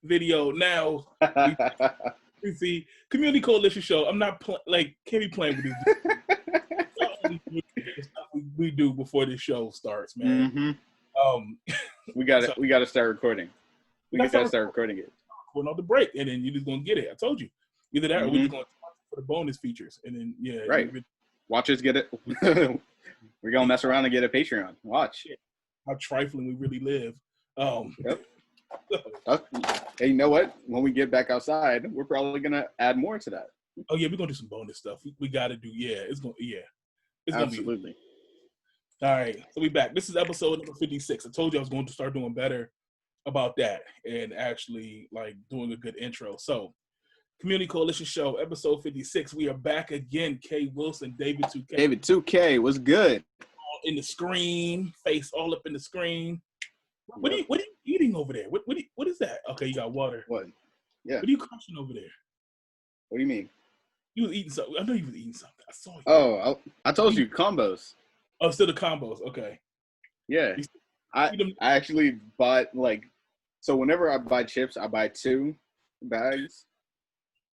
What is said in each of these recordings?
video now. We see Community Coalition Show. I'm not can't be playing with this. We do before this show starts, man. We gotta start recording. We gotta start recording it. Going off the break, and then you're just gonna get it. I told you, either that or we're just gonna for the bonus features, and then right. Watch us get it. We're gonna mess around and get a Patreon. Watch how trifling we really live. Yep. Hey, you know what? When we get back outside, we're probably gonna add more to that. Oh yeah, we're gonna do some bonus stuff. We gotta do. It's gonna absolutely. Be. All right, so we back. This is episode number 56. I told you I was going to start doing better about that and actually like doing a good intro. So, Community Coalition Show, episode 56. We are back again. K. Wilson, David 2K. David 2K, what's good? All in the screen, face all up in the screen. What are you eating over there? What is that? Okay, you got water. What? Yeah. What are you crushing over there? What do you mean? You was eating something. I know you was eating something. I saw you. Oh, I told you combos. Oh, still the combos. Okay. Yeah. I actually bought so whenever I buy chips, I buy 2 bags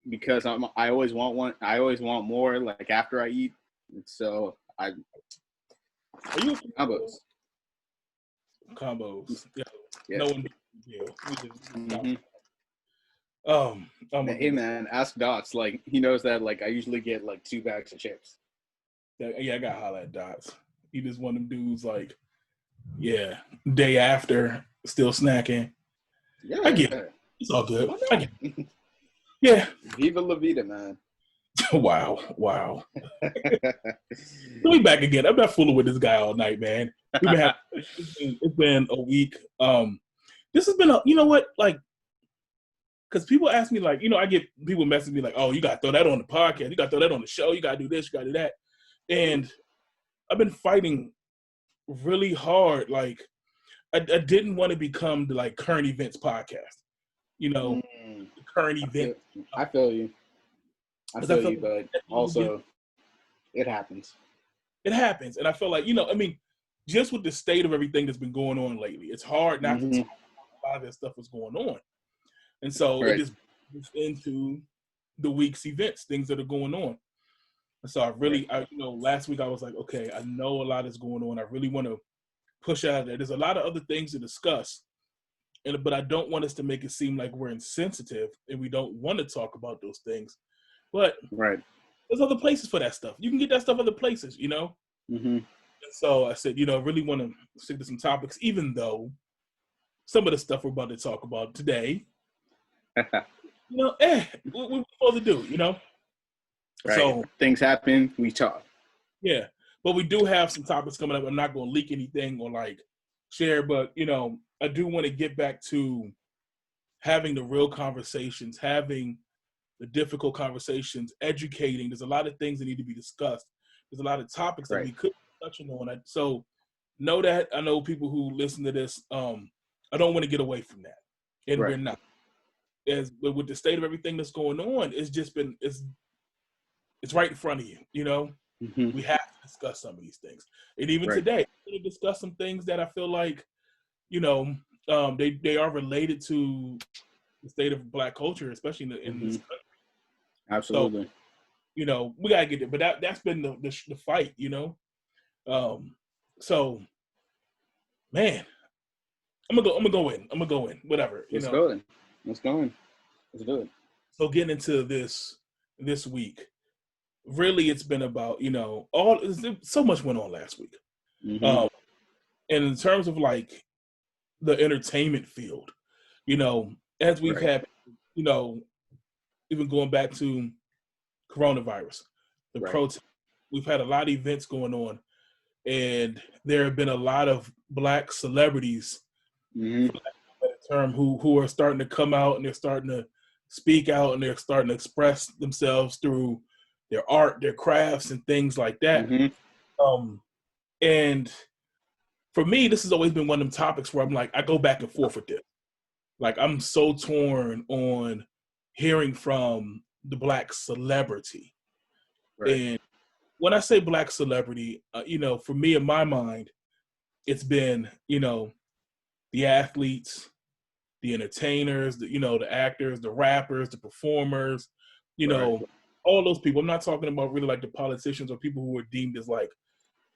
because I always want one. I always want more like after I eat. So are you combos? Yeah. No one. Hey man, ask Dots. Like he knows that. Like I usually get like 2 bags of chips. Yeah, I gotta holler at Dots. He just one of them dudes like, day after still snacking. Yeah, I get it. It's all good. I get it. Yeah. Viva la vida, man. Wow. We back again. I'm not fooling with this guy all night, man. It's been a week. This has been you know what, like, because people ask me, like, I get people messaging me like, oh, you got to throw that on the podcast. You got to throw that on the show. You got to do this. You got to do that. And I've been fighting really hard. Like, I didn't want to become the, like, current events podcast. The current event. I feel you. But also, it happens. It happens. And I feel like, just with the state of everything that's been going on lately, it's hard not to talk about a lot of that stuff that's going on. And so it just moves into the week's events, things that are going on. And so last week I was like, okay, I know a lot is going on. I really want to push out of there. There's a lot of other things to discuss, but I don't want us to make it seem like we're insensitive and we don't want to talk about those things. But there's other places for that stuff. You can get that stuff other places, And so I said, really want to stick to some topics, even though some of the stuff we're about to talk about today, what we're supposed to do, Right. So things happen, we talk. Yeah, but we do have some topics coming up. I'm not going to leak anything or like share, but I do want to get back to having the real conversations, having the difficult conversations, educating. There's a lot of things that need to be discussed. There's a lot of topics that we could be touching on. So know that. I know people who listen to this. I don't want to get away from that, and we're not. But with the state of everything that's going on, it's just been it's right in front of you. We have to discuss some of these things, and even today, we're going to discuss some things that I feel like, they are related to the state of Black culture, especially in this country. Absolutely. So, we gotta get there, but that's been the fight. So, man, I'm gonna go in. Whatever. Let's go in. Let's do it. So getting into this week, really, it's been about so much went on last week, and in terms of like the entertainment field, as we've had, even going back to coronavirus, the protest, we've had a lot of events going on, and there have been a lot of Black celebrities, who are starting to come out and they're starting to speak out and they're starting to express themselves through their art, their crafts, and things like that. And for me, this has always been one of them topics where I'm like, I go back and forth with this. Like, I'm so torn on hearing from the Black celebrity. And when I say Black celebrity, for me, in my mind, it's been, the athletes, the entertainers, the actors, the rappers, the performers, all those people. I'm not talking about really like the politicians or people who are deemed as like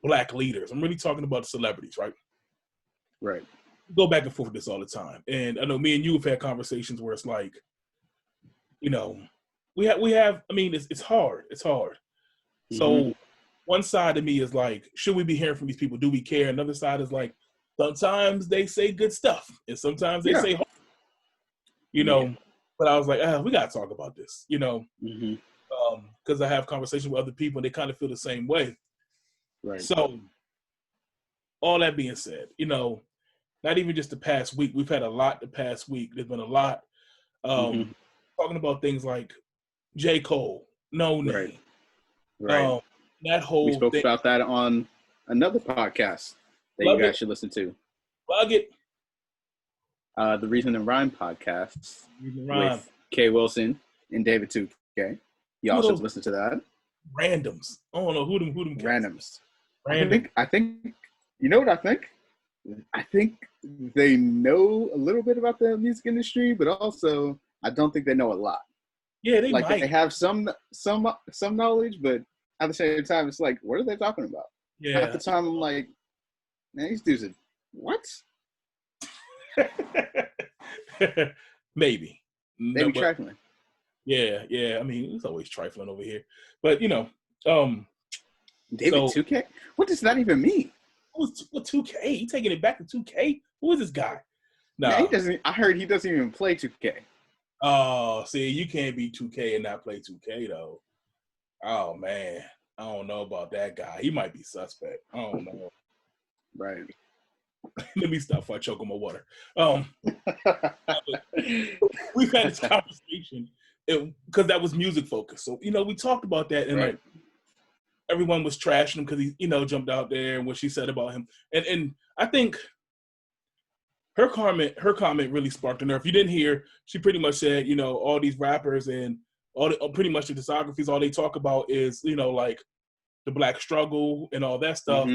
black leaders. I'm really talking about the celebrities, right? Right. We go back and forth with this all the time. And I know me and you have had conversations where it's like, we have, I mean, it's hard. It's hard. Mm-hmm. So one side of me is like, should we be hearing from these people? Do we care? Another side is like, sometimes they say good stuff and sometimes they say, but I was like, we got to talk about this, because I have conversations with other people and they kind of feel the same way. Right. So all that being said, not even just the past week, we've had a lot the past week. There's been a lot talking about things like J. Cole, No Name. Right. That whole we spoke thing. About that on another podcast that you guys should listen to. Plug it. The Reason and Rhyme podcast with Kay Wilson and David 2K. You also listen to that. Randoms. I don't know who them randoms. I think you know what I think? I think they know a little bit about the music industry, but also I don't think they know a lot. Yeah, they might. They have some knowledge, but at the same time, it's like, what are they talking about? Yeah. Half the time, I'm like, man, these dudes are what? Maybe trifling. Yeah. I mean, it's always trifling over here, but David 2K. What does that even mean? What 2K? He taking it back to 2K? Who is this guy? No, he doesn't. I heard he doesn't even play 2K. Oh, see, you can't be 2K and not play 2K though. Oh man, I don't know about that guy. He might be suspect. I don't know. Right. Let me stop before I choke on my water. We've had this conversation because that was music focused. So, we talked about that and like everyone was trashing him because he, jumped out there and what she said about him. And I think her comment really sparked a nerve. If you didn't hear, she pretty much said, all these rappers and pretty much the discographies, all they talk about is, like the black struggle and all that stuff.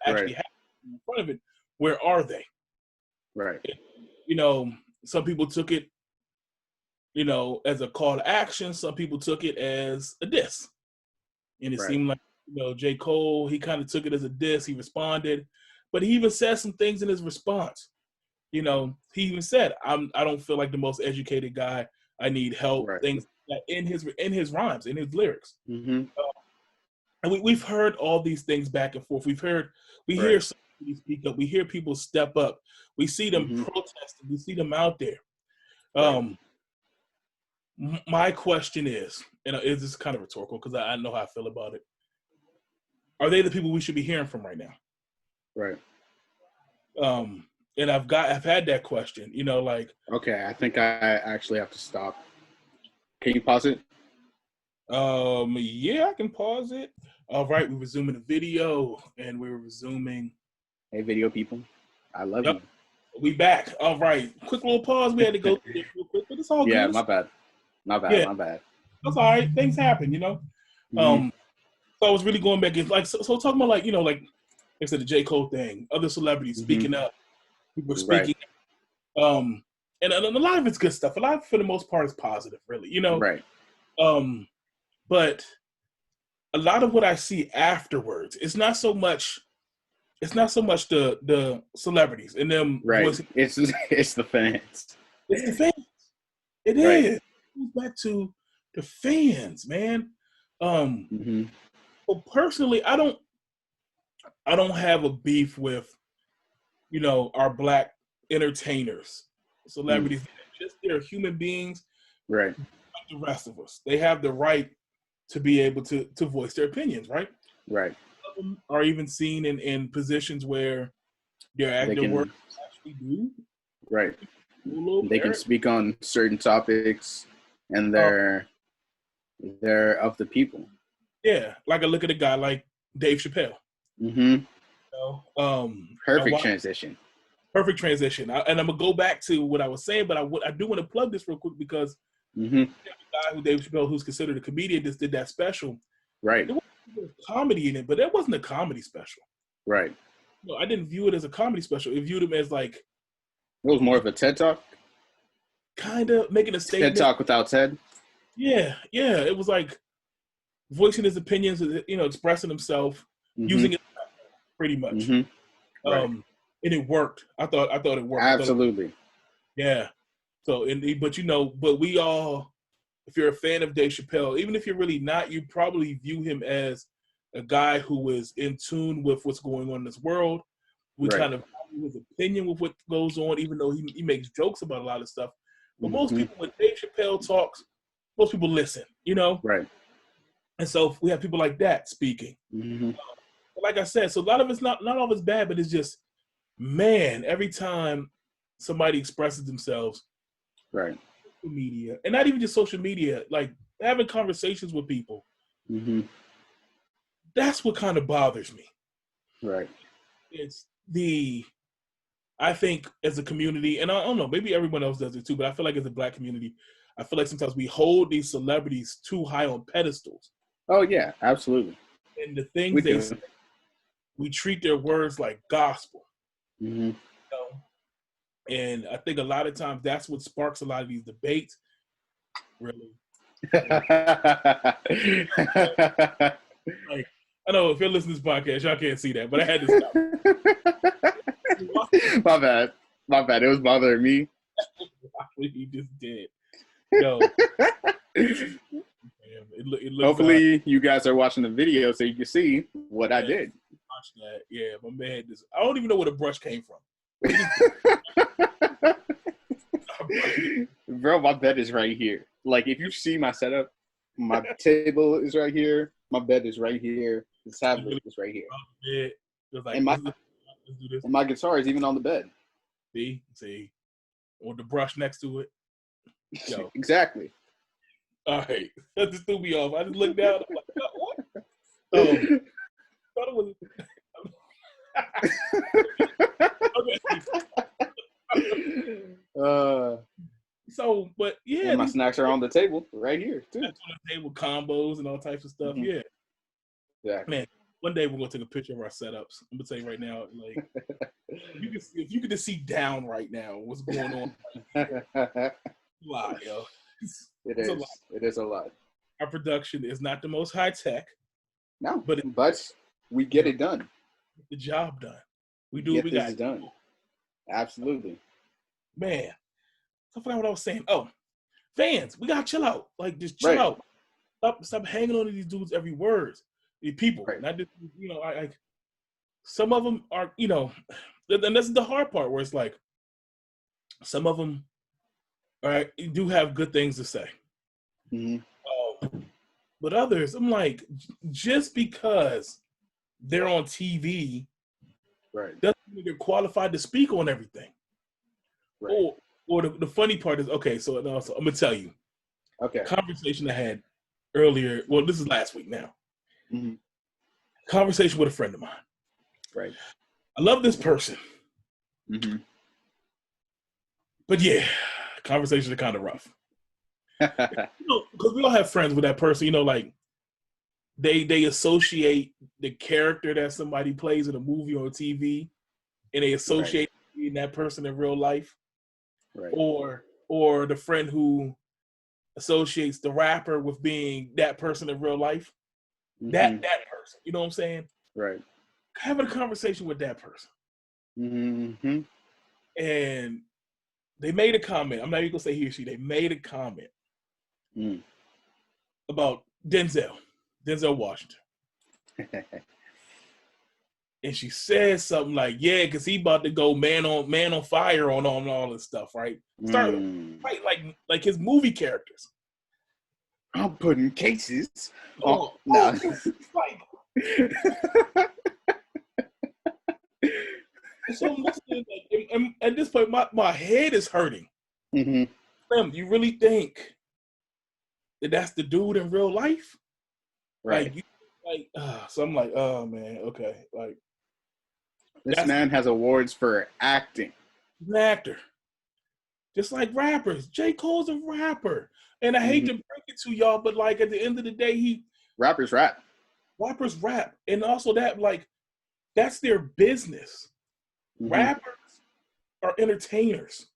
Actually happening in front of it. Where are they? Right. Some people took it, as a call to action. Some people took it as a diss. And it seemed like, J. Cole, he kind of took it as a diss. He responded. But he even said some things in his response. He even said, I don't feel like the most educated guy. I need help. Things like that in his rhymes, in his lyrics. Mm-hmm. And we've heard all these things back and forth. We hear somebody speak up. We hear people step up. We see them protesting. We see them out there. My question is, and this is kind of rhetorical because I know how I feel about it. Are they the people we should be hearing from right now? Right. And I've had that question, like. Okay, I think I actually have to stop. Can you pause it? Yeah, I can pause it. All right, we're resuming the video, and we're resuming. Hey, video people, I love you. We back. All right, quick little pause. We had to go through this real quick, but it's all good. Yeah, my bad. That's all right. Things happen, So I was really going back. Like so talking about like like I said, the J. Cole thing, other celebrities speaking up, people speaking. And a lot of it's good stuff. A lot, for the most part, is positive, really. Right. But a lot of what I see afterwards, it's not so much the celebrities and them. Right. It's the fans. It's the fans. It is. It goes back to the fans, man. Well, personally, I don't have a beef with, our black entertainers, celebrities. They're human beings. Right. Like the rest of us. They have the right to be able to voice their opinions, right? Right. Some of them are even seen in positions where their acting work actually do. Right. They can speak on certain topics and they're of the people. Yeah. Like I look at a guy like Dave Chappelle. Perfect transition. Perfect transition. And I'm going to go back to what I was saying, but I do want to plug this real quick because the guy Dave Chappelle, who's considered a comedian, just did that special. Right. There was comedy in it, but that wasn't a comedy special. Right. I didn't view it as a comedy special. I viewed him as like. It was more of a TED Talk? kind of making a statement. TED Talk without Ted. Yeah. It was like voicing his opinions, expressing himself, using it pretty much. Right. And it worked. I thought it worked. Absolutely. Yeah. So, but we all, if you're a fan of Dave Chappelle, even if you're really not, you probably view him as a guy who is in tune with what's going on in this world. We kind of value his opinion with what goes on, even though he makes jokes about a lot of stuff. But most people, when Dave Chappelle talks, most people listen, Right. And so we have people like that speaking. Like I said, so a lot of it's not all of it's bad, but it's just, man, every time somebody expresses themselves, right, social media, and not even just social media, like having conversations with people, that's what kind of bothers me. Right. It's I think as a community, and I don't know, maybe everyone else does it too, but I feel like as a Black community, I feel like sometimes we hold these celebrities too high on pedestals. Oh yeah, absolutely. And the things they say, we treat their words like gospel. And I think a lot of times that's what sparks a lot of these debates. Really. Like, I know if you're listening to this podcast, y'all can't see that, but I had to stop. My bad. It was bothering me. He just did. Yo. Hopefully you guys are watching the video so you can see what I did. Watch that. Yeah, my man. I don't even know where the brush came from. Bro, my bed is right here. Like, if you see my setup, my table is right here. My bed is right here. The tablet is right here. Like, and my guitar is even on the bed. See, with the brush next to it. Yo. Exactly. All right, that just threw me off. I just looked down. I'm like, what? Thought it was. So, but yeah, and my snacks are on the table right here too. On the table, combos and all types of stuff. Yeah. Man, one day we're gonna take a picture of our setups. I'm gonna tell you right now, like, if you could just see down right now what's going on. Wow, yo. It is a lot. Our production is not the most high tech. No, but we get it done. Get the job done. We do what we got done. Absolutely. Man, I forgot what I was saying. Oh, fans, we gotta chill out. Like, just chill out. Stop hanging on to these dudes' every word. These people, not just, I some of them are, and this is the hard part where it's like, some of them, all right, do have good things to say. But others, I'm like, just because they're on TV, doesn't mean they're qualified to speak on everything. Or the funny part is, okay, so I'm gonna tell you. Okay. Conversation I had earlier. Well, this is last week now. Conversation with a friend of mine. Right. I love this person. But yeah, conversations are kind of rough. Because we all have friends with that person, like they associate the character that somebody plays in a movie or TV, and they associate being that person in real life. Right. Or the friend who associates the rapper with being that person in real life. That person. You know what I'm saying? Right. Having a conversation with that person. And they made a comment. I'm not even gonna say he or she. They made a comment about Denzel Washington. And she says something like, "Yeah, because he about to go man on fire on all this stuff, right? Start right like his movie characters. I'm putting cases. No. So I'm listening, and at this point, my head is hurting. Sam, you really think that that's the dude in real life? Right. So I'm like, oh man, okay, like. This man has awards for acting. He's an actor. Just like rappers. J. Cole's a rapper. And I hate to break it to y'all, but like at the end of the day, rappers rap. Rappers rap. And also that's their business. Rappers are entertainers.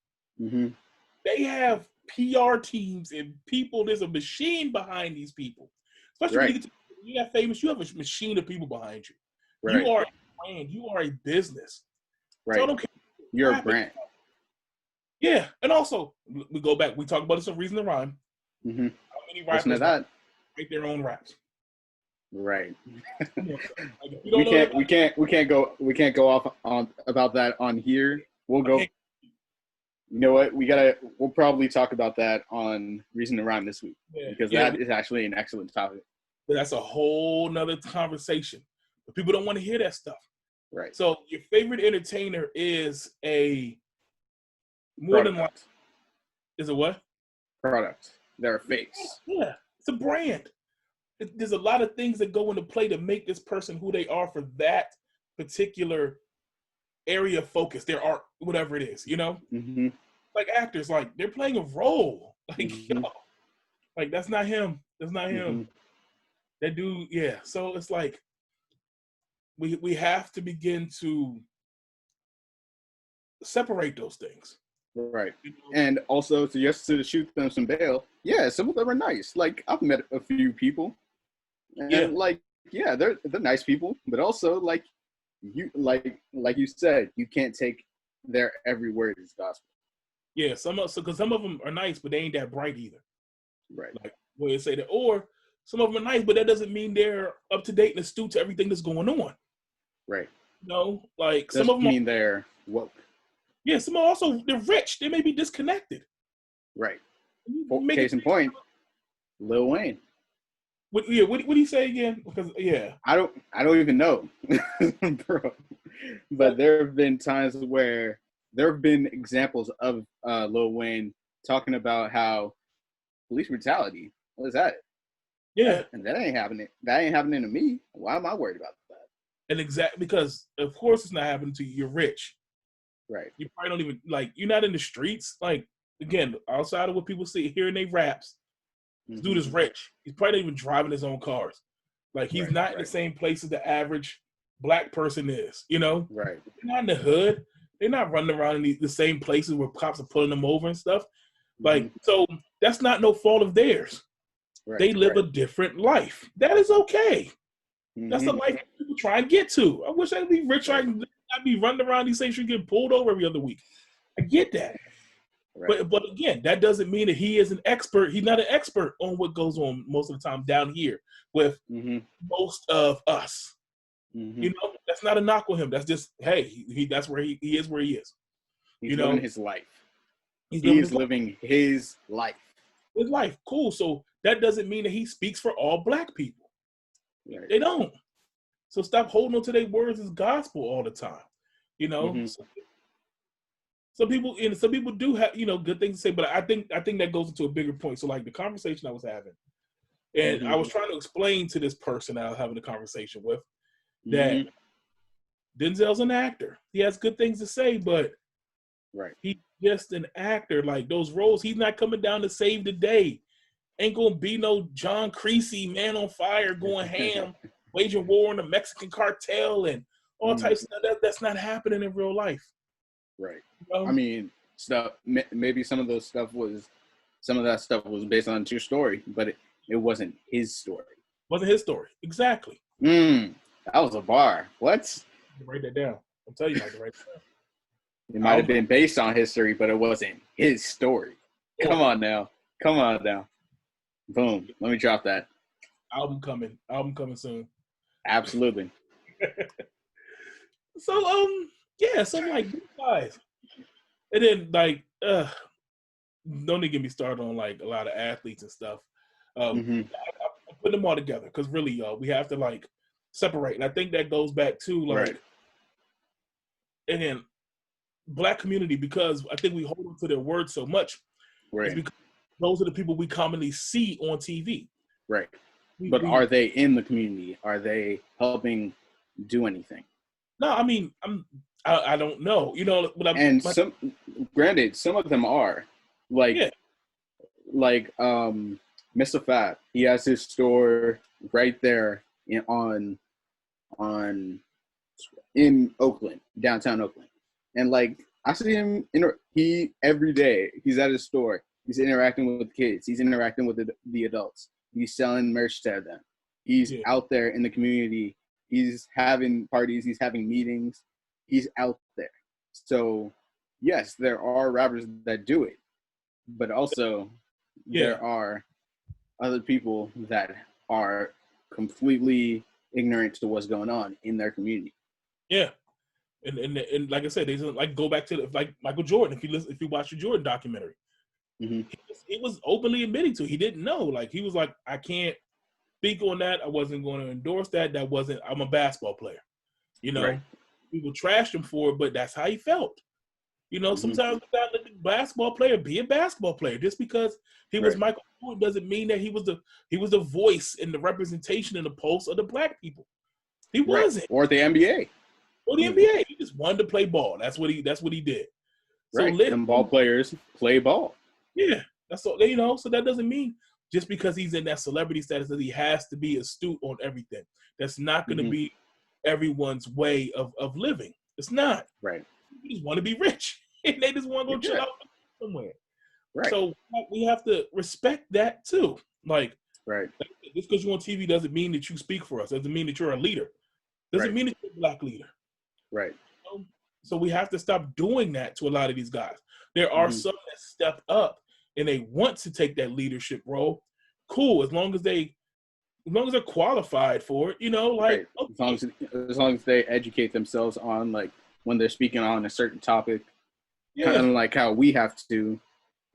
they have PR teams and people. There's a machine behind these people. Especially when you get famous, you have a machine of people behind you. Right. You are a brand. You are a business. Right. So I don't care. You're a brand. Yeah, and also we go back. We talk about this in Reason to Rhyme. Mm-hmm. How many rappers write their own raps? Right. We can't go off on about that on here. We'll go. You know what? We'll probably talk about that on Reason to Rhyme this week because that is actually an excellent topic. But that's a whole nother conversation. But people don't want to hear that stuff. Right. So your favorite entertainer is a more than like is a what? Product. They're a face. Yeah, it's a brand. There's a lot of things that go into play to make this person who they are for that particular area of focus, their art, whatever it is, you know? Mm-hmm. Like actors, like they're playing a role. Like, like that's not him. That's not him. Mm-hmm. That dude, yeah. So it's like we have to begin to separate those things. Right. You know? And also to shoot them some bail. Yeah, some of them are nice. Like I've met a few people. And they're nice people, but also like you said, you can't take their every word as gospel. Yeah, because some of them are nice, but they ain't that bright either. Right. Like where you say that, or some of them are nice, but that doesn't mean they're up to date and astute to everything that's going on. Right. You know, like doesn't some of them mean they're woke. Yeah, some are also they're rich. They may be disconnected. Right. Case in point, Lil Wayne. What do you say again? Because I don't even know, bro. But there have been times where there have been examples of Lil Wayne talking about how police brutality. What is that? Yeah, and that ain't happening. That ain't happening to me. Why am I worried about that? And because of course it's not happening to you. You're rich. Right. You probably don't even you're not in the streets. Like again, outside of what people see here in they raps. This dude is rich. He's probably not even driving his own cars. Like he's not in the same places the average black person is, you know? Right. They're not in the hood. They're not running around in the same places where cops are pulling them over and stuff. Like, so that's not no fault of theirs. Right. They live a different life. That is okay. That's the life people try and get to. I wish I could be rich. I'd be running around these same streets getting pulled over every other week. I get that. Right. But again, that doesn't mean that he is an expert. He's not an expert on what goes on most of the time down here with most of us. You know, that's not a knock on him. That's just, hey, that's where he is where he is. He's living his life. He's living his life. His life. Cool. So that doesn't mean that he speaks for all black people. Right. They don't. So stop holding on to their words as gospel all the time. You know? Some people do have, good things to say, but I think that goes into a bigger point. So like the conversation I was having, and I was trying to explain to this person I was having a conversation with that Denzel's an actor. He has good things to say, but he's just an actor. Like those roles, he's not coming down to save the day. Ain't gonna be no John Creasy, man on fire, going ham, waging war on the Mexican cartel and all types of stuff. That's not happening in real life. Right. I mean, maybe some of that stuff was based on a true story, but it wasn't his story. Wasn't his story. Exactly. That was a bar. What? Write that down. I'll tell you how to write that down. It might have been based on history, but it wasn't his story. Come on now. Boom. Let me drop that. Album coming soon. Absolutely. So so I'm like, guys. And then like don't even get me started on like a lot of athletes and stuff. I put them all together because really, we have to like separate. And I think that goes back to like again, black community, because I think we hold on to their words so much. Right. Because those are the people we commonly see on TV. Right. But are they in the community? Are they helping do anything? No, I mean, I don't know. You know, granted, some of them are like Mr. Fab. He has his store right there in Oakland, downtown Oakland, and like I see him. He every day. He's at his store. He's interacting with kids. He's interacting with the adults. He's selling merch to them. He's out there in the community. He's having parties. He's having meetings. He's out there. So, yes, there are rappers that do it, but also there are other people that are completely ignorant to what's going on in their community. Yeah. And like I said, they like go back to like Michael Jordan. If you watch the Jordan documentary, he was openly admitting to he didn't know. Like he was like, I can't speak on that. I wasn't going to endorse that. I'm a basketball player. You know, people trashed him for it, but that's how he felt. You know, sometimes you gotta let the basketball player be a basketball player. Just because he was Michael Jordan doesn't mean that he was the voice and the representation and the pulse of the black people. He wasn't. Or the NBA. Or the NBA. He just wanted to play ball. That's what he did. So let them ball players play ball. Yeah. That's all, you know, so that doesn't mean just because he's in that celebrity status that he has to be astute on everything. That's not going to be everyone's way of living. It's not. Right. They just want to be rich. And they just want to go chill out somewhere. Right. So we have to respect that too. Like, just because you're on TV doesn't mean that you speak for us. Doesn't mean that you're a leader. Doesn't mean that you're a black leader. Right. You know? So we have to stop doing that to a lot of these guys. There are some that step up and they want to take that leadership role. Cool, as long as they're qualified for it, you know, like as long as they educate themselves on like when they're speaking on a certain topic, kind of like how we have to,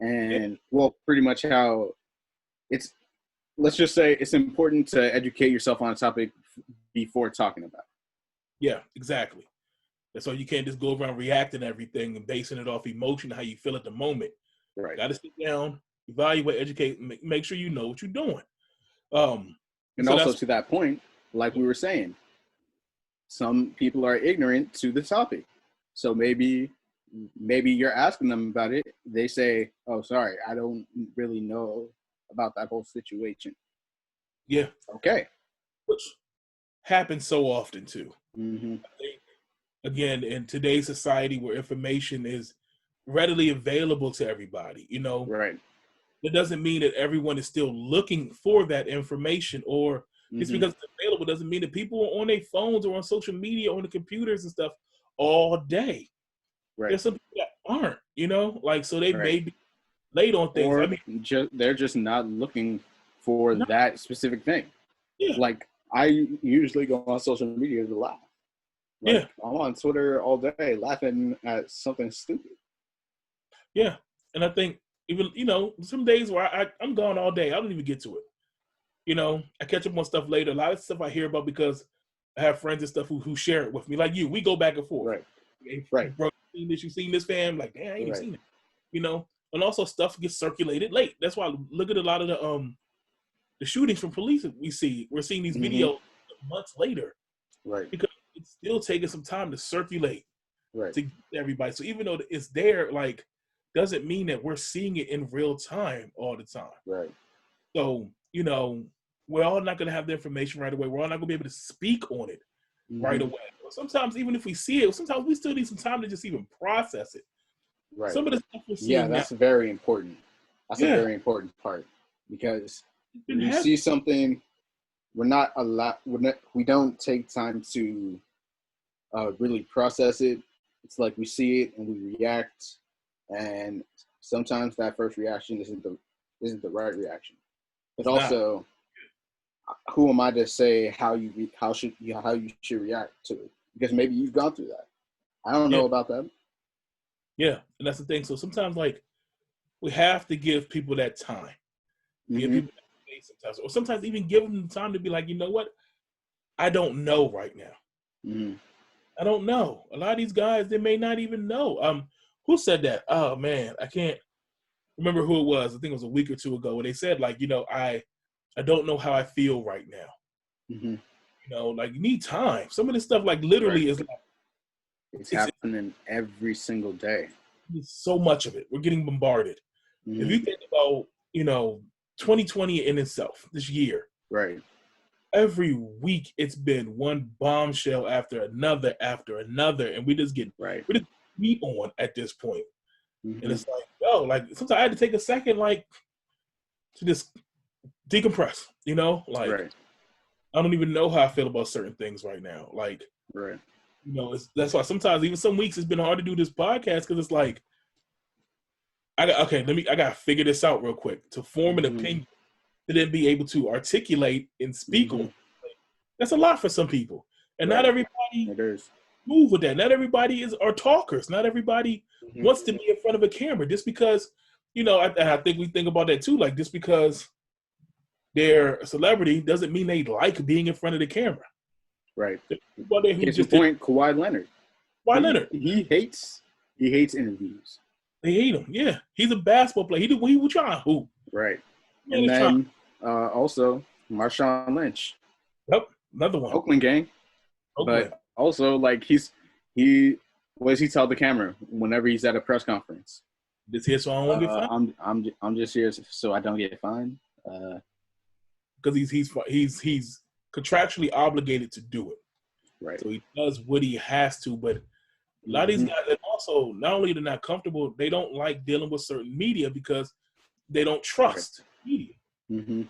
and well, pretty much how it's. Let's just say it's important to educate yourself on a topic before talking about it. Yeah, exactly. And so you can't just go around reacting to everything and basing it off emotion, how you feel at the moment. Right. Got to sit down, evaluate, educate, make sure you know what you're doing. And so also to that point, like we were saying, some people are ignorant to the topic. So maybe you're asking them about it. They say, "Oh, sorry, I don't really know about that whole situation." Yeah. Okay. Which happens so often too. I think, again, in today's society where information is readily available to everybody, you know, that doesn't mean that everyone is still looking for that information, or just because it's available doesn't mean that people are on their phones or on social media, on the computers and stuff all day. There's some people that aren't, you know, like, so they may be late on things. Or they're just not looking for that specific thing. Yeah. Like, I usually go on social media to laugh. Like, I'm on Twitter all day laughing at something stupid. Yeah. And I think even, you know, some days where I'm gone all day, I don't even get to it. You know, I catch up on stuff later. A lot of stuff I hear about because I have friends and stuff who share it with me. Like you, we go back and forth. Right. Bro, you seen this, fam? Like, damn, I ain't even seen it. You know, and also stuff gets circulated late. That's why I look at a lot of the shootings from police that we're seeing these videos months later. Right. Because it's still taking some time to circulate to get everybody. So even though it's there, like, doesn't mean that we're seeing it in real time all the time. Right. So, you know, we're all not going to have the information right away. We're all not going to be able to speak on it right away. Sometimes even if we see it, sometimes we still need some time to just even process it. Right. Some of the stuff we're seeing that's very important. That's a very important part, because when you see something, we don't take time to really process it. It's like we see it and we react, and sometimes that first reaction isn't the right reaction. But also, who am I to say how you should react to it? Because maybe you've gone through that. I don't know about that. Yeah, and that's the thing. So sometimes, like, we have to give people that time. Give people that space sometimes, or sometimes even give them the time to be like, you know what? I don't know right now. I don't know. A lot of these guys, they may not even know. Who said that? Oh man, I can't remember who it was. I think it was a week or two ago where they said, like, you know, I don't know how I feel right now. You know, like, you need time. Some of this stuff, like, literally is like, it's happening every single day. So much of it. We're getting bombarded. If you think about, you know, 2020 in itself, this year. Right. Every week it's been one bombshell after another, and we just get be on at this point. And it's like, yo, like sometimes I had to take a second, like, to just decompress, you know? Like, I don't even know how I feel about certain things right now. Like, you know, that's why sometimes even some weeks it's been hard to do this podcast because it's like, I gotta figure this out real quick to form an opinion to then be able to articulate and speak on. That's a lot for some people, and not everybody move with that. Not everybody are talkers. Not everybody wants to be in front of a camera. Just because, you know, I think we think about that too. Like, just because they're a celebrity doesn't mean they like being in front of the camera. Right. Case in point, Kawhi Leonard. He hates interviews. They hate him. Yeah, he's a basketball player. He was trying to hoop. Right. And then also Marshawn Lynch. Yep, another one. Oakland gang. But also, like, what does he tell the camera whenever he's at a press conference? Just here so I won't get fined. I'm just here so I don't get fined. Because he's contractually obligated to do it. Right. So he does what he has to, but a lot of these guys, and also not only they're not comfortable, they don't like dealing with certain media because they don't trust media. So,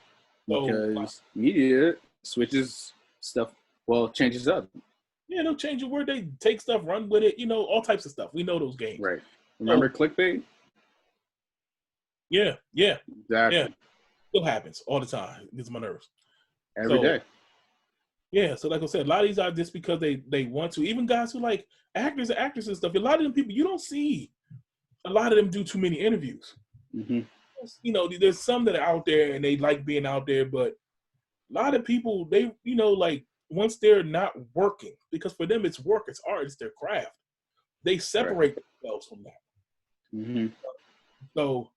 because media switches stuff, changes up. Yeah, they'll change the word. They take stuff, run with it, you know, all types of stuff. We know those games. Right. Remember clickbait? Yeah. Exactly. Yeah. Still happens all the time. It gets my nerves. Every day. Yeah, so like I said, a lot of these are just because they want to. Even guys who like actors and actresses and stuff, a lot of them people, you don't see a lot of them do too many interviews. You know, there's some that are out there and they like being out there, but a lot of people, they, you know, like once they're not working, because for them it's work, it's art, it's their craft, they separate themselves from that. So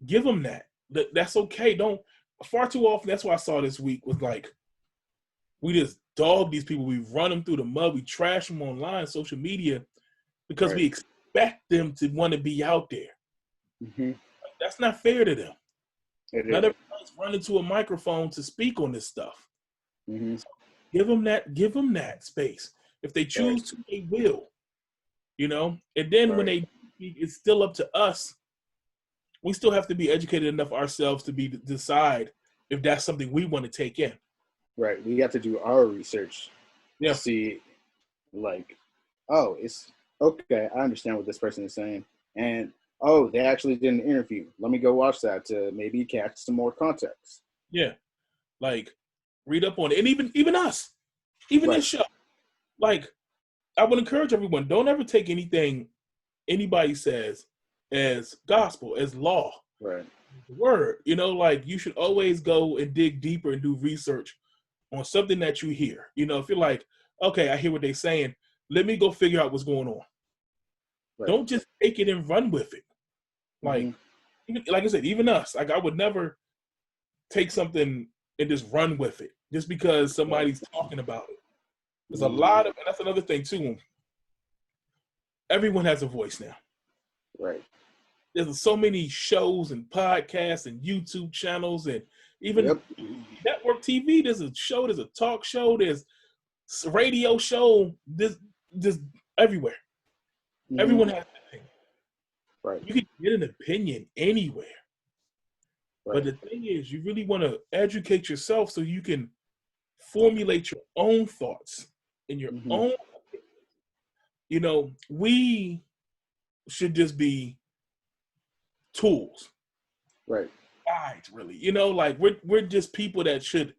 give them that. That's okay. Don't, far too often, that's what I saw this week was like, we just dog these people. We run them through the mud. We trash them online, social media, because we expect them to want to be out there. That's not fair to them. Not everybody's running to a microphone to speak on this stuff. So give them that space. If they choose to, they will. You know? And then when they speak, it's still up to us. We still have to be educated enough ourselves to decide if that's something we want to take in. Right. We have to do our research to see, like, oh, it's okay. I understand what this person is saying. And, oh, they actually did an interview. Let me go watch that to maybe catch some more context. Yeah. Like, read up on it. And even us, this show. Like, I would encourage everyone, don't ever take anything anybody says as gospel, as law. Right. Word. You know, like, you should always go and dig deeper and do research on something that you hear. You know, if you're like, okay, I hear what they're saying, let me go figure out what's going on. Don't just take it and run with it. Like, even, like I said, even us, like, I would never take something and just run with it just because somebody's talking about it. There's a lot of, and that's another thing too. Everyone has a voice now. Right. There's so many shows and podcasts and YouTube channels and even network TV. There's a show, there's a talk show, there's a radio show, there's everywhere. Everyone has an opinion. Right. You can get an opinion anywhere. But the thing is, you really want to educate yourself so you can formulate your own thoughts and your own opinions. You know, we should just be tools. Right. Guides, really. You know, like we're just people that should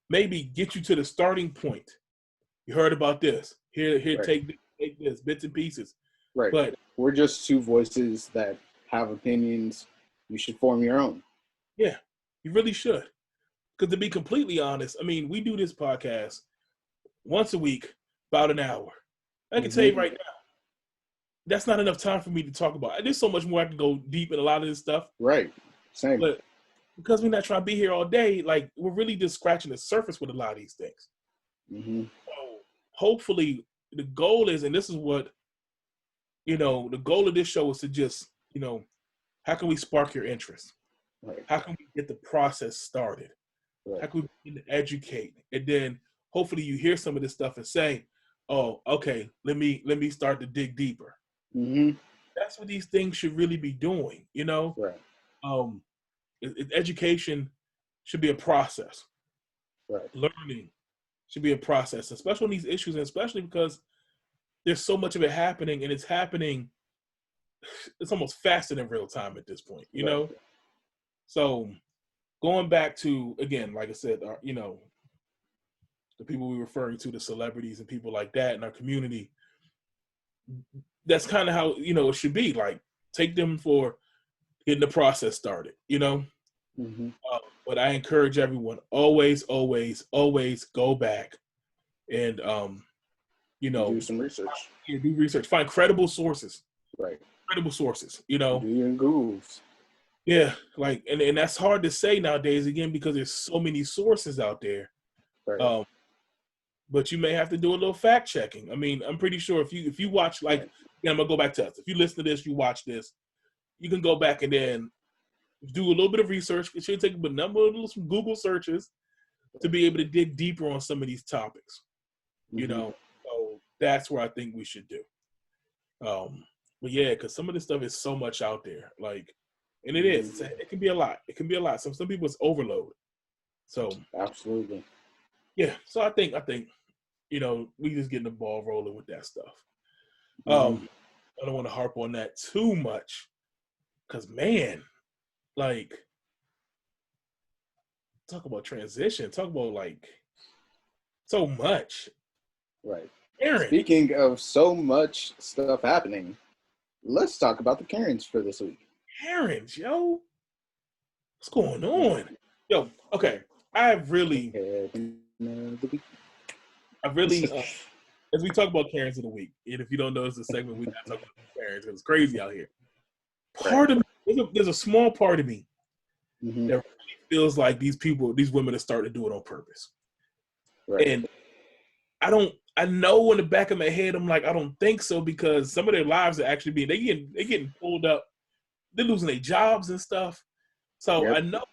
maybe get you to the starting point. You heard about this. Here, take this, bits and pieces. Right. But we're just two voices that have opinions. You should form your own. Yeah, you really should. Because to be completely honest, I mean, we do this podcast once a week, about an hour. I can tell you right now, that's not enough time for me to talk about. There's so much more I can go deep in a lot of this stuff. Right. Same. But because we're not trying to be here all day, like, we're really just scratching the surface with a lot of these things. So hopefully the goal is, and this is what, you know, the goal of this show is to just, you know, how can we spark your interest? Right. How can we get the process started? Right. How can we begin to educate? And then hopefully you hear some of this stuff and say, oh, okay, let me start to dig deeper. Mm-hmm. That's what these things should really be doing, you know? Right. Education should be a process. Right. Learning should be a process, especially on these issues, and especially because there's so much of it happening, and it's happening. It's almost faster than real time at this point, you know? So going back to, again, like I said, you know, the people we're referring to, the celebrities and people like that in our community, that's kind of how, you know, it should be. Like, take them for getting the process started, you know? Mm-hmm. But I encourage everyone, always, always, always go back and, you know, do some research. Do research. Find credible sources. Right. Credible sources, you know? Do your Googles. Yeah, like, and that's hard to say nowadays, again, because there's so many sources out there. Right. But you may have to do a little fact checking. I mean, I'm pretty sure if you watch, like, yeah, I'm gonna go back to us. If you listen to this, you watch this, you can go back and then do a little bit of research. It should take a number of some Google searches to be able to dig deeper on some of these topics. Mm-hmm. You know, so that's where I think we should do. But yeah, because some of this stuff is so much out there, like, and it is. It can be a lot. It can be a lot. Some people it's overload. So absolutely. Yeah, so I think you know, we just getting the ball rolling with that stuff. I don't want to harp on that too much, because man, like, talk about transition, talk about like so much. Right. Karen. Speaking of so much stuff happening, let's talk about the Karens for this week. Karens, yo, what's going on? Yo, okay, I really, as we talk about Karens of the week, and if you don't know, it's a segment we not talk about Karens because it's crazy out here. Part of me, there's a small part of me that really feels like these women are starting to do it on purpose. Right. And I know in the back of my head, I'm like, I don't think so, because some of their lives are actually they're getting pulled up. They're losing their jobs and stuff. So I know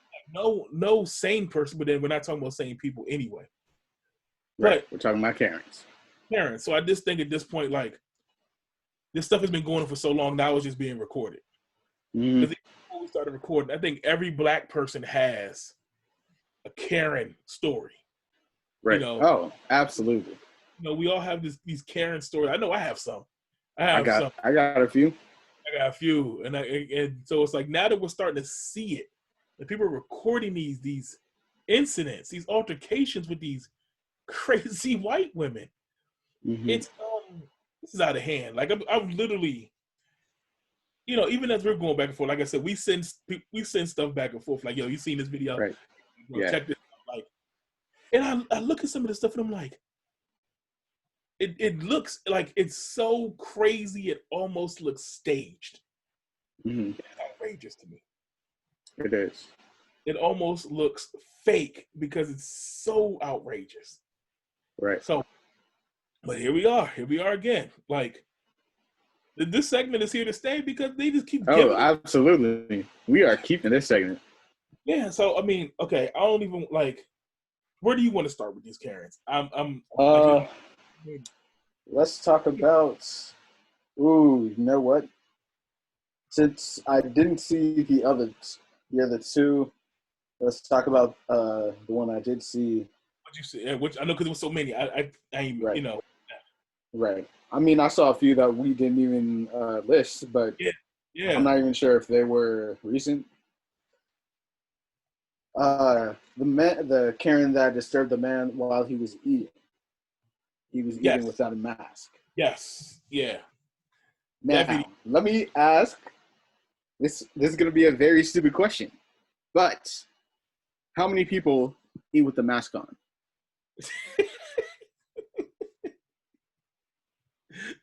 no sane person, but then we're not talking about sane people anyway. Right. We're talking about Karens. So I just think at this point, like, this stuff has been going on for so long, now it's just being recorded. Because before we started recording, I think every Black person has a Karen story. Right. You know, oh, absolutely. You know, we all have these Karen stories. I know I have some. I got a few. I got a few. And so it's like, now that we're starting to see it, that people are recording these incidents, these altercations with these crazy white women. It's this is out of hand. Like, I'm literally, you know, even as we're going back and forth, like I said, we send stuff back and forth. Like, yo, you seen this video? Right. Check this out. Like, and I look at some of this stuff and I'm like, it looks like it's so crazy. It almost looks staged. It's outrageous to me. It is. It almost looks fake because it's so outrageous. Right. So, but here we are. Here we are again. Like, this segment is here to stay because they just keep. Oh, absolutely. We are keeping this segment. Yeah. So, I mean, okay. I don't even like. Where do you want to start with these Karens? Let's talk about. Ooh, you know what? Since I didn't see the other two, let's talk about the one I did see. What you see? Which I know because there was so many. I right. You know. Right. I mean, I saw a few that we didn't even list, but yeah. I'm not even sure if they were recent. The Karen that disturbed the man while he was eating. He was eating without a mask. Yes. Yeah. Now, let me ask. This is going to be a very stupid question, but how many people eat with the mask on?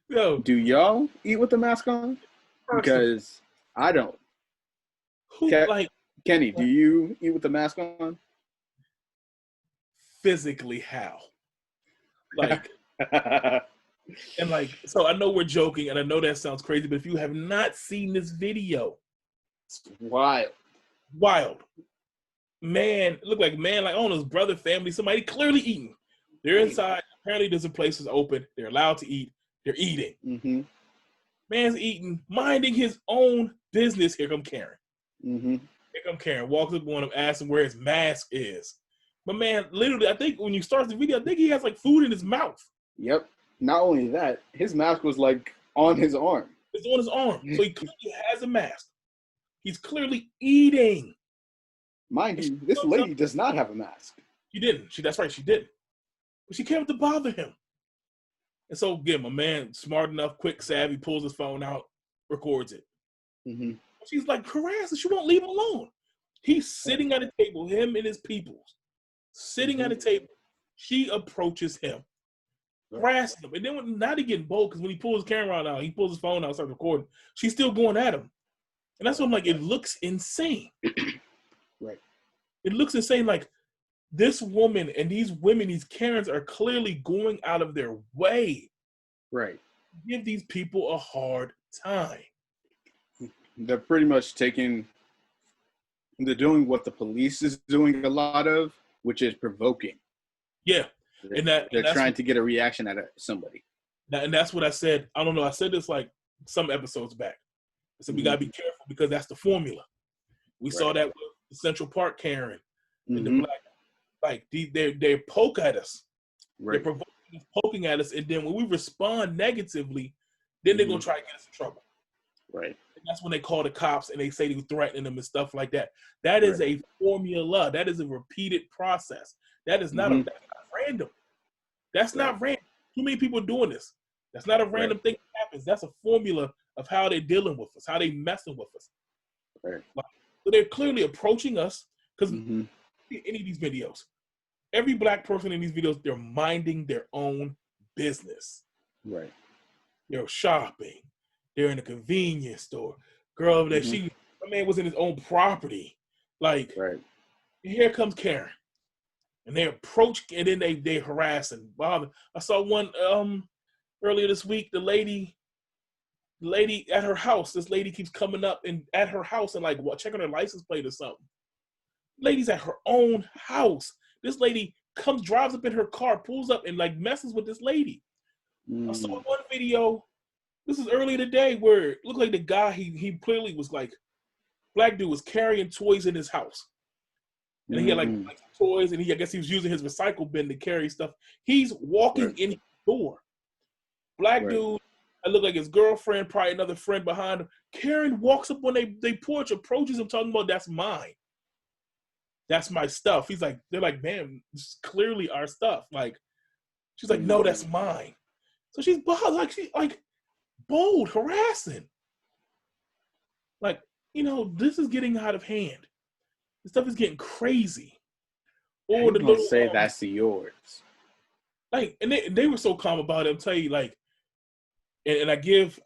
No. Do y'all eat with the mask on? Because I don't. Kenny, do you eat with the mask on? Physically, how? Like, and like, so I know we're joking, and I know that sounds crazy, but if you have not seen this video, it's wild. Man, look like on his brother, family, somebody clearly eating. They're inside. Apparently, there's a place that's open. They're allowed to eat. They're eating. Man's eating, minding his own business. Here come Karen. Mm-hmm. Here come Karen. Walks up on him, asks him where his mask is. But man, literally, I think when you start the video, I think he has like food in his mouth. Yep. Not only that, his mask was like on his arm. It's on his arm. So he clearly has a mask. He's clearly eating. Mind you, this lady does not have a mask. She didn't. That's right, she didn't. But she came up to bother him. And so, again, my man, smart enough, quick, savvy, pulls his phone out, records it. Mm-hmm. She's like harassing. She won't leave him alone. He's sitting at a table, him and his peoples, sitting at a table. She approaches him, harassing him. And then now they're getting bold because when he pulls his camera out, he pulls his phone out, starts recording. She's still going at him. And that's what I'm like, it looks insane. Right. It looks insane. Like, this woman and these women, these Karens, are clearly going out of their way. Right. To give these people a hard time. They're pretty much they're doing what the police is doing a lot of, which is provoking. Yeah. They're trying to get a reaction out of somebody. And that's what I said. I don't know. I said this like some episodes back. I said, we got to be careful because that's the formula. We saw that with the Central Park Karen and the black. Like, they poke at us. Right. They're provoking us, poking at us. And then when we respond negatively, then they're going to try to get us in trouble. Right. And that's when they call the cops and they say they were threatening them and stuff like that. That is a formula. That is a repeated process. That is not, that's not random. That's not random. Too many people are doing this. That's not a random thing that happens. That's a formula of how they're dealing with us, how they messing with us. Right. So they're clearly approaching us because any of these videos, every black person in these videos, they're minding their own business. Right. They're shopping. They're in a convenience store. Girl, that my man was in his own property. Like, here comes Karen. And they approach, and then they harass and bother. I saw one earlier this week. The lady at her house. This lady keeps coming up and at her house and like checking her license plate or something. Lady's at her own house. This lady drives up in her car, pulls up and like messes with this lady. I saw one video. This is earlier today where it looked like the guy he clearly was like, black dude was carrying toys in his house. And he had like toys, and I guess he was using his recycle bin to carry stuff. He's walking in his door. Black dude, I look like his girlfriend, probably another friend behind him. Karen walks up on they porch, approaches him, talking about, that's mine. That's my stuff. They're like, man, this is clearly our stuff. Like, she's like, no, that's mine. So she's bold, harassing. Like, this is getting out of hand. This stuff is getting crazy. Or the little say that's yours. Like, and they were so calm about it. I'll tell you, like, and I give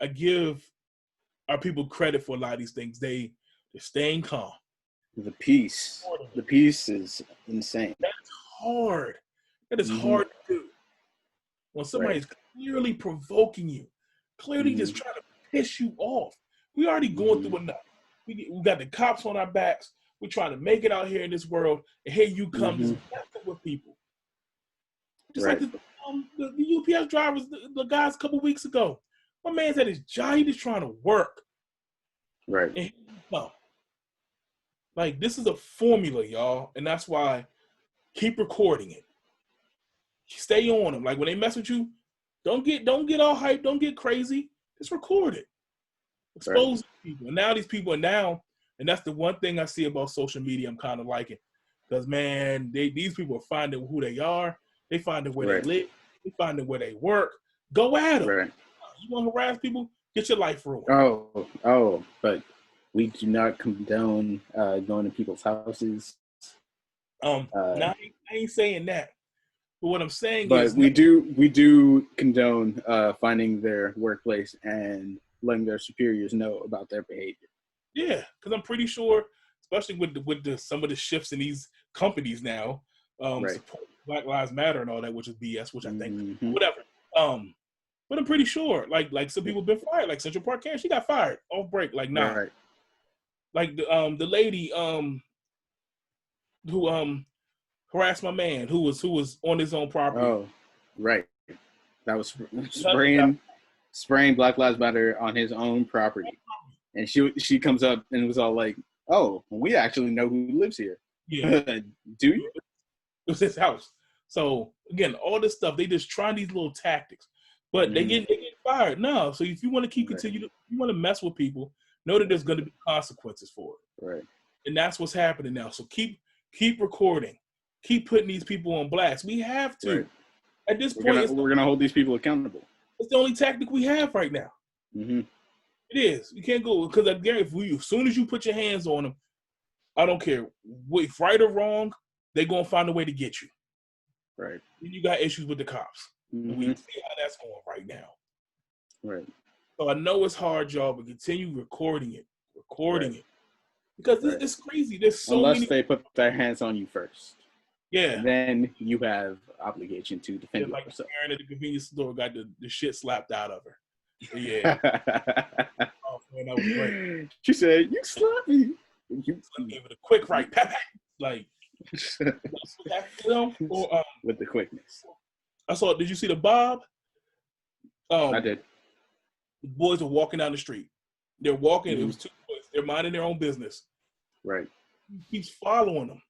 our people credit for a lot of these things. They're staying calm. The peace is insane. That's hard. That is hard to do. When somebody's clearly provoking you, clearly just trying to piss you off. We already going through enough. We got the cops on our backs. We're trying to make it out here in this world, and here you come just messing with people. Just like the UPS drivers, the guys a couple weeks ago. My man's at his job. He's just trying to work. Right. And here you come. Like, this is a formula, y'all, and that's why keep recording it. Stay on them. Like, when they mess with you, don't get all hyped. Don't get crazy. Just record it. Expose people. And now these people are now, and that's the one thing I see about social media I'm kind of liking. Because, man, these people are finding who they are. They finding where they live. They finding where they work. Go at them. Right. You want to harass people? Get your life ruined. Oh, but we do not condone going to people's houses. Now, I ain't saying that. But what I'm saying is, we do condone finding their workplace and letting their superiors know about their behavior. Yeah, because I'm pretty sure, especially with some of the shifts in these companies now, support Black Lives Matter and all that, which is BS, which I think whatever. But I'm pretty sure, like some people have been fired, like Central Park Karen, she got fired off break, like nah. Right. Like the lady who harassed my man who was on his own property. Oh, right. That was spraying spraying Black Lives Matter on his own property, and she comes up and was all like, "Oh, we actually know who lives here." Yeah, do you? It was his house. So again, all this stuff they just trying these little tactics, but they get fired. No, so if you want to you want to mess with people, know that there's going to be consequences for it. Right. And that's what's happening now. So keep recording, keep putting these people on blast. We have to. Right. At this point, we're gonna hold these people accountable. It's the only tactic we have right now. Mm-hmm. It is. You can't go because again, as soon as you put your hands on them, I don't care if right or wrong, they're gonna find a way to get you. Right. Then you got issues with the cops. Mm-hmm. We see how that's going right now. Right. So I know it's hard, y'all, but continue recording it, because it's crazy. There's so many. Unless they put their hands on you first. Yeah. And then you have obligation to defend yourself. Like Karen at the convenience store got the shit slapped out of her. Yeah. Oh man, that was great. She said, "You slapped me." You gave it a quick right, pat, like that film or with the quickness. I saw. Did you see the Bob? I did. The boys are walking down the street. They're walking. It was two boys. They're minding their own business. Right. He keeps following them.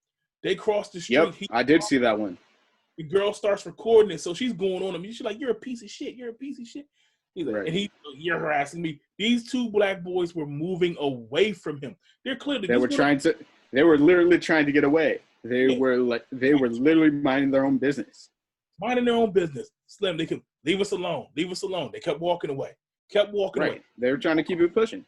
They cross the street. Yep, I did see that one. The girl starts recording it, so she's going on him. She's like, "You're a piece of shit. You're a piece of shit." He's like, and you're harassing me. These two black boys were moving away from him. They're clearly they were literally trying to get away. They were literally minding their own business. Minding their own business. Slim, they could leave us alone. Leave us alone. They kept walking away. Away. They were trying to keep it pushing.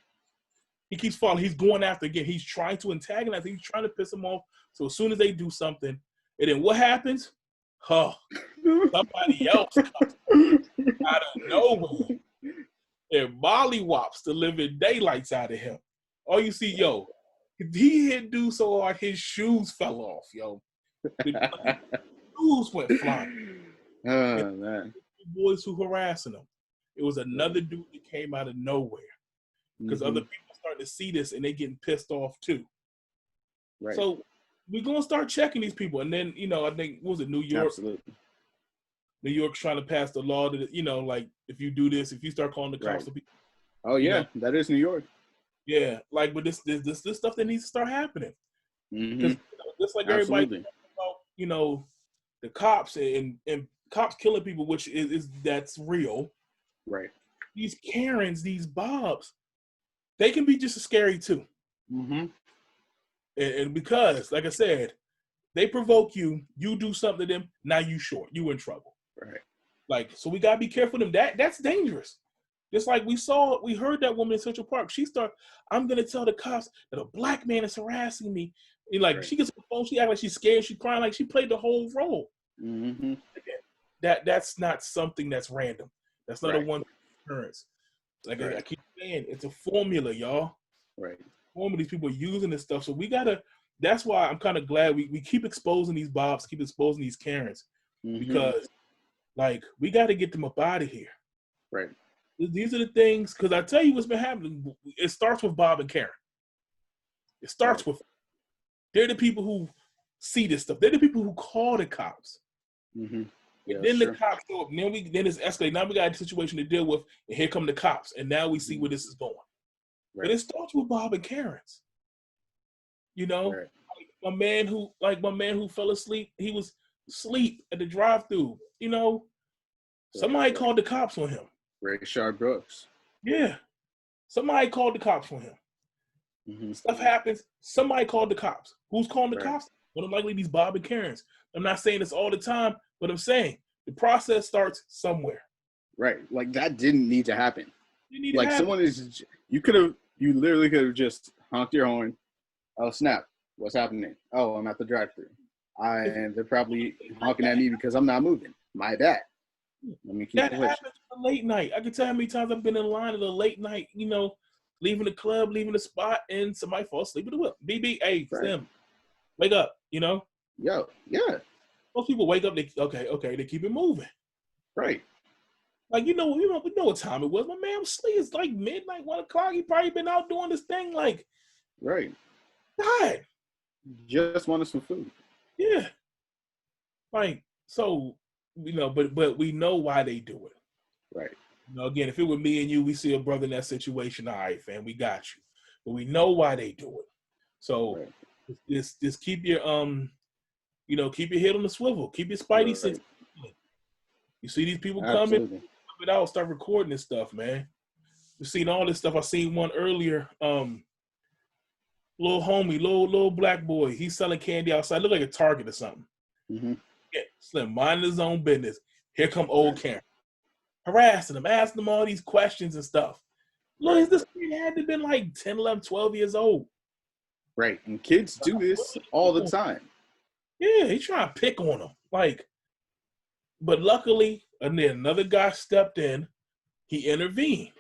He keeps following. He's going after again. He's trying to antagonize. He's trying to piss them off. So as soon as they do something, and then what happens? Somebody else comes out of nowhere and mollywops the living daylights out of him. All you see, he hit dude so hard his shoes fell off, yo. The shoes went flying. Oh man! The boys who harassing him. It was another dude that came out of nowhere because other people starting to see this and they getting pissed off too. Right. So we're gonna start checking these people, and then I think what was it, New York? Absolutely. New York's trying to pass the law that like if you do this, if you start calling the cops, oh yeah, that is New York. Yeah, like but this stuff that needs to start happening. Mm-hmm. Just like everybody about the cops and cops killing people, which is that's real. Right. These Karens, these Bobs, they can be just as scary too. Mm-hmm. And because, like I said, they provoke you, you do something to them, now you short, you in trouble. Right. Like, so we gotta be careful of them. That's dangerous. Just like we heard that woman in Central Park. She started, I'm gonna tell the cops that a black man is harassing me. And like she gets on the phone, she act like she's scared, she's crying, like she played the whole role. Mm-hmm. That's not something that's random. That's not a one occurrence. Like I keep saying, it's a formula, y'all. Right. Formula. These people are using this stuff. So we gotta. That's why I'm kind of glad we keep exposing these Bobs, keep exposing these Karens, because like we got to get them up out of here. Right. These are the things, because I tell you what's been happening. It starts with Bob and Karen. It starts with they're the people who see this stuff. They're the people who call the cops. Mm-hmm. Yeah, then the cops show up. Then it's escalated. Now we got a situation to deal with, and here come the cops. And now we see where this is going. Right. But it starts with Bob and Karen's. Like my man who fell asleep. He was asleep at the drive-through. Somebody called the cops on him. Rayshard Brooks. Yeah, somebody called the cops on him. Mm-hmm. Stuff happens. Somebody called the cops. Who's calling the cops? More than likely these Bob and Karens. I'm not saying this all the time, but I'm saying the process starts somewhere. Right. Like that didn't need to happen. You literally could have just honked your horn. Oh, snap. What's happening? Oh, I'm at the drive-thru. And they're probably honking at me because I'm not moving. My bad. Let me keep that happens at a late night. I can tell how many times I've been in line at a late night, leaving the club, leaving the spot, and somebody falls asleep at the wheel. BB, hey, Slim, wake up, Yo, yeah. Most people wake up, they keep it moving. Right. Like, we know what time it was. My man was asleep. It's like midnight, 1 o'clock. He probably been out doing this thing, like. Right. God. Just wanted some food. Yeah. Like, so, but we know why they do it. Right. You know, again, if it were me and you, we see a brother in that situation. All right, fam, we got you, but we know why they do it. So just keep your keep your head on the swivel, keep your spidey sense. You see these people coming, start recording this stuff, man. You've seen all this stuff. I seen one earlier. Little homie, little black boy. He's selling candy outside. Look like a Target or something. Mm-hmm. Yeah, Slim, minding his own business. Here come old Karen, harassing him, asking him all these questions and stuff. Look, this kid had to have been like 10, 11, 12 years old. Right, and kids do this all the time. Yeah, he's trying to pick on him. But luckily, and then another guy stepped in. He intervened.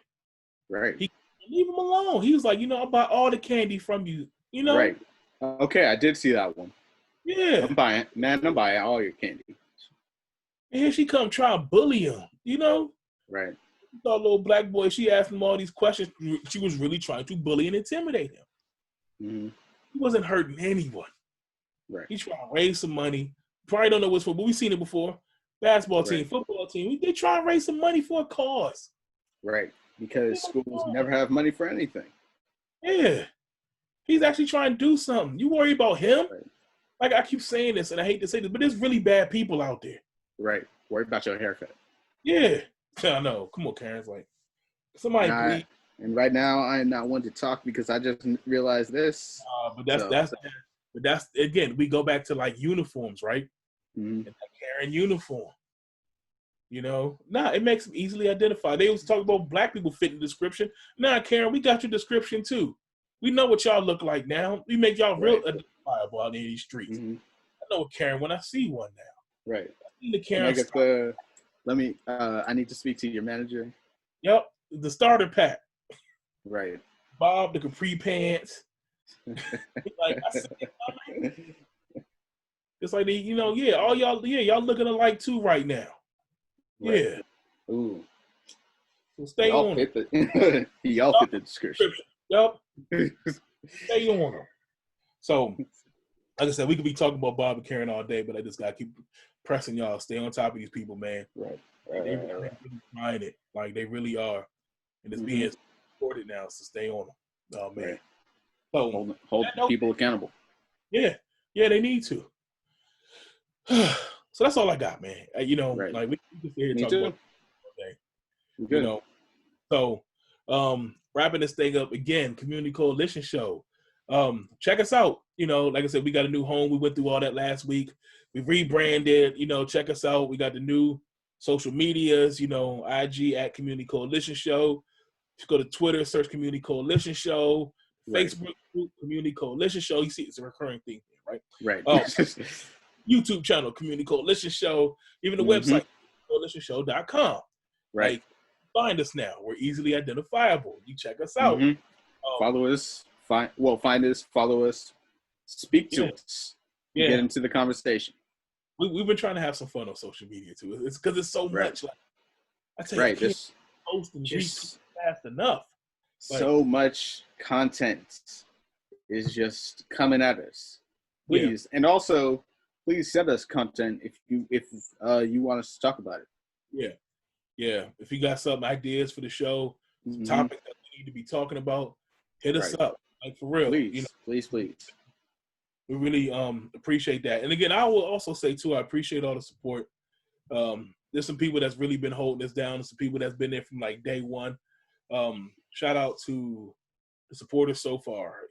Right. He leave him alone. He was like, I'll buy all the candy from you. Right. Okay, I did see that one. Yeah. I'm buying all your candy. And here she come trying to bully him, Right. That little black boy, she asked him all these questions. She was really trying to bully and intimidate him. Mm-hmm. He wasn't hurting anyone. Right. He's trying to raise some money. Probably don't know what's for, but we've seen it before. Basketball team, football team, they try to raise some money for a cause. Right. Because schools never have money for anything. Yeah. He's actually trying to do something. You worry about him? Right. Like I keep saying this, and I hate to say this, but there's really bad people out there. Right. Worry about your haircut. Yeah. I know. Come on, Karen. It's like, somebody please. And right now, I am not one to talk because I just realized this. But that's again, we go back to like uniforms, right? Mm-hmm. And that Karen uniform. It makes them easily identified. They was talking about black people fit the description. Nah, Karen, we got your description too. We know what y'all look like now. We make y'all real identifiable out in these streets. Mm-hmm. I know a Karen when I see one now. Right. I see the Karen. I need to speak to your manager. Yep, the starter pack. Right. Bob, the capri pants. Like I said, it's like all y'all looking alike too right now. Right. Yeah. Ooh. So stay on it. Y'all fit the description. Yep. Stay on them. So, like I said, we could be talking about Bob and Karen all day, but I just gotta keep pressing y'all. Stay on top of these people, man. Right. They really trying it. Like they really are. And it's being supported now, so stay on them. Oh man. Right. So hold people accountable. Yeah. Yeah, they need to. So that's all I got, man. Like we can sit here and talk about it all day. So wrapping this thing up again, Community Coalition Show. Check us out. Like I said, we got a new home. We went through all that last week. We rebranded. Check us out. We got the new social medias. IG at Community Coalition Show. Just go to Twitter, search Community Coalition Show. Right. Facebook group, Community Coalition Show. You see, it's a recurring thing, right? Right. YouTube channel, Community Coalition Show. Even the website, coalitionshow.com. Right. Like, find us now. We're easily identifiable. You check us out. Follow us. Find us. Follow us. Speak to us. Yeah. Get into the conversation. We've been trying to have some fun on social media too. It's because it's so much. Like I tell you, I can't post and reach fast enough. So much content is just coming at us. Please, and also, please send us content if you want us to talk about it. Yeah. If you got some ideas for the show, some topics that we need to be talking about, hit us up. Like for real. Please. We really appreciate that. And again, I will also say too, I appreciate all the support. There's some people that's really been holding us down. There's some people that's been there from like day one. Shout out to the supporters so far,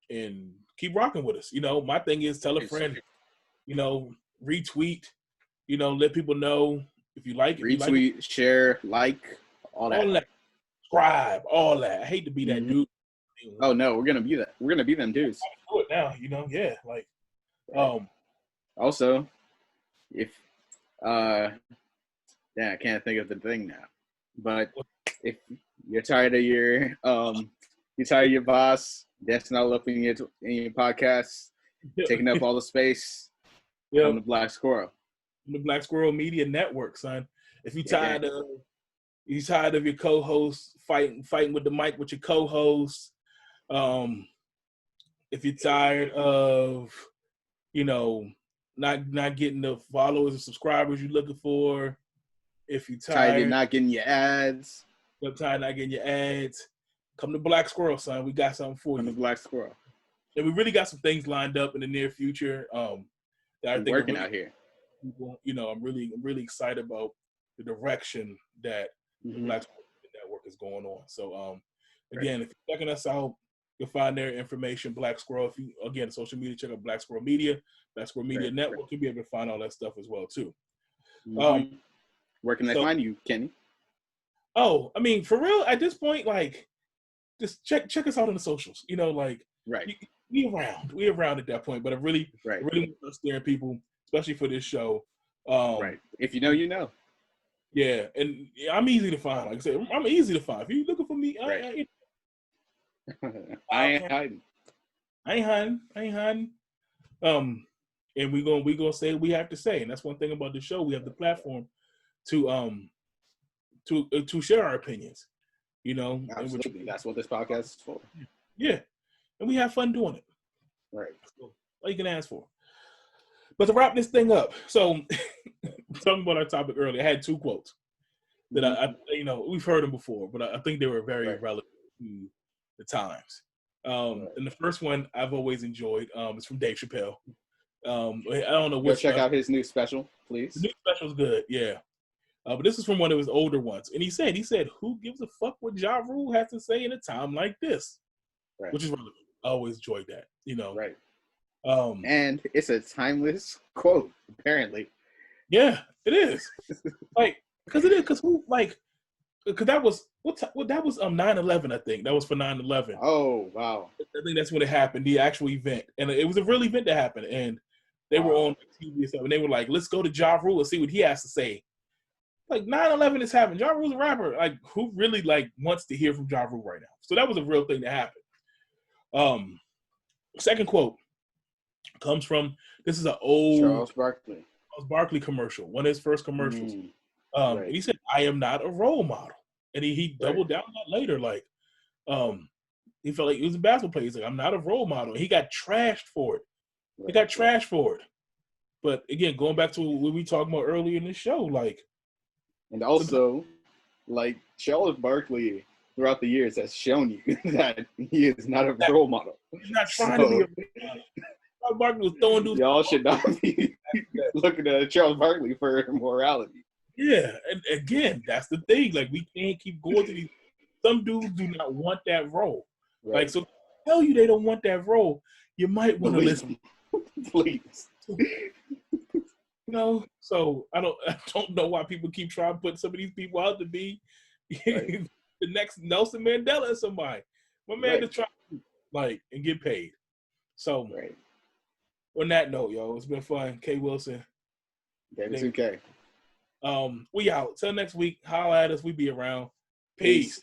and keep rocking with us. My thing is tell a friend, retweet, let people know if you like it. Retweet, share, like, all that. Subscribe, all that. I hate to be that dude. Oh no, we're gonna be that. We're gonna be them dudes. Do it now, yeah. Like, Also, if I can't think of the thing now, but if you're tired of your boss that's not looking in your podcast, taking up all the space, on the Black Squirrel. The Black Squirrel Media Network, son. If you're tired of your co-host fighting with the mic with your co-host, if you're tired of, not getting the followers and subscribers you're looking for, If you tired of not getting your ads, come to Black Squirrel, son. We got something for you. Come to Black Squirrel. And we really got some things lined up in the near future. That I think working out here. You know, I'm really excited about the direction that the Black Squirrel Network is going on. So, again, if you're checking us out, you'll find their information, Black Squirrel. If you, again, social media, check out Black Squirrel Media, Black Squirrel Media Network. You'll be able to find all that stuff as well, too. Where can I find you, Kenny? Oh, I mean, for real, at this point, like, just check us out on the socials. You know, like, we around at that point. But I really want to steer people, especially for this show. If you know, you know. Yeah, and I'm easy to find. Like I said, I'm easy to find. If you're looking for me, I ain't hiding. I ain't hiding. And we gonna say what we have to say, and that's one thing about the show. We have the platform to share our opinions. You know, absolutely. That's what this podcast is for. Yeah, and we have fun doing it. Right. So, all you can ask for. But to wrap this thing up, so talking about our topic earlier, I had two quotes that I you know, we've heard them before, but I think they were very relevant to the times. And the first one I've always enjoyed. It's from Dave Chappelle. I don't know what. Go check out his new special, please. The new special's good, yeah. But this is from one of his older ones, and he said, "Who gives a fuck what Ja Rule has to say in a time like this?" Which is relevant. I always enjoyed that, you know. Right. And it's a timeless quote, apparently. Yeah, it is. Because that was that was 9/11, I think. That was for 9/11. Oh, wow. I think that's when it happened, the actual event. And it was a real event that happened. And they were on TV and stuff, and they were like, let's go to Ja Rule and see what he has to say. Like, 9/11 is happening. Ja Rule's a rapper. Like, who really, like, wants to hear from Ja Rule right now? So that was a real thing that happened. Second quote comes from, this is an old Charles Barkley commercial, one of his first commercials. And he said, "I am not a role model." And he doubled down on that later. Like, he felt like he was a basketball player. He's like, "I'm not a role model." He got trashed for it. He got trashed for it. But again, going back to what we talked about earlier in the show, like, and also, like, Charles Barkley throughout the years has shown you that he is not a role model. He's not trying to be a role model. Charles Barkley was throwing dudes. Y'all should not be looking at Charles Barkley for morality. Yeah, and again, that's the thing. Like, we can't keep going to these. Some dudes do not want that role. Like, so tell you they don't want that role, you might want to listen. Please. You know, so I don't know why people keep trying to put some of these people out to be the next Nelson Mandela or somebody. My man just trying to, like, and get paid. So on that note, yo, it's been fun. K Wilson. David 2K. We out. Till next week. Holla at us. We be around. Peace.